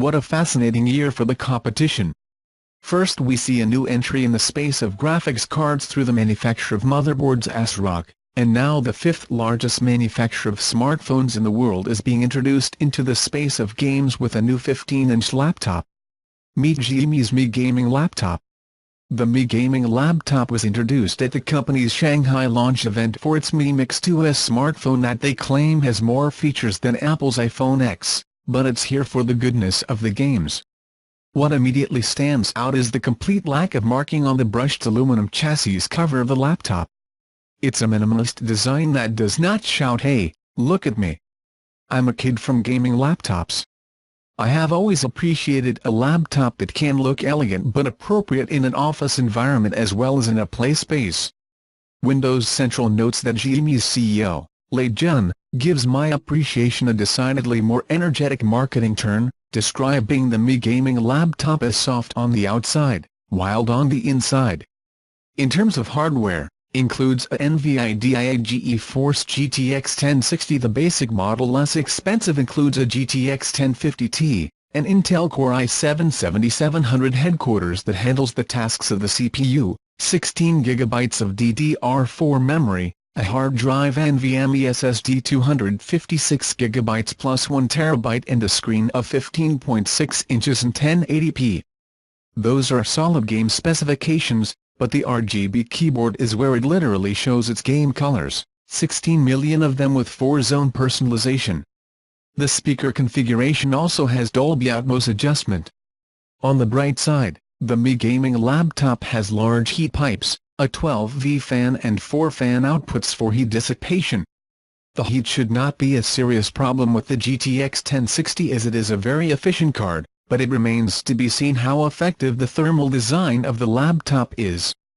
What a fascinating year for the competition. First we see a new entry in the space of graphics cards through the manufacturer of motherboards ASRock, and now the fifth largest manufacturer of smartphones in the world is being introduced into the space of games with a new 15-inch laptop. Meet Xiaomi's Mi Gaming Laptop. The Mi Gaming Laptop was introduced at the company's Shanghai launch event for its Mi Mix 2S smartphone that they claim has more features than Apple's iPhone X, but it's here for the goodness of the games. What immediately stands out is the complete lack of marking on the brushed aluminum chassis cover of the laptop. It's a minimalist design that does not shout, "Hey, look at me. I'm a kid from gaming laptops." I have always appreciated a laptop that can look elegant but appropriate in an office environment as well as in a play space. Windows Central notes that Xiaomi's CEO, Lei Jun, gives my appreciation a decidedly more energetic marketing turn, describing the Mi Gaming Laptop as soft on the outside, wild on the inside. In terms of hardware, includes a NVIDIA GeForce GTX 1060. The basic model, less expensive, includes a GTX 1050 an Intel Core i7-7700 headquarters that handles the tasks of the CPU, 16 GB of DDR4 memory, a hard drive NVMe SSD 256 GB plus 1 TB and a screen of 15.6 inches and 1080p. Those are solid game specifications, but the RGB keyboard is where it literally shows its game colors, 16 million of them with 4-zone personalization. The speaker configuration also has Dolby Atmos adjustment. On the bright side, the Mi Gaming Laptop has large heat pipes, a 12V fan and 4 fan outputs for heat dissipation. The heat should not be a serious problem with the GTX 1060 as it is a very efficient card, but it remains to be seen how effective the thermal design of the laptop is.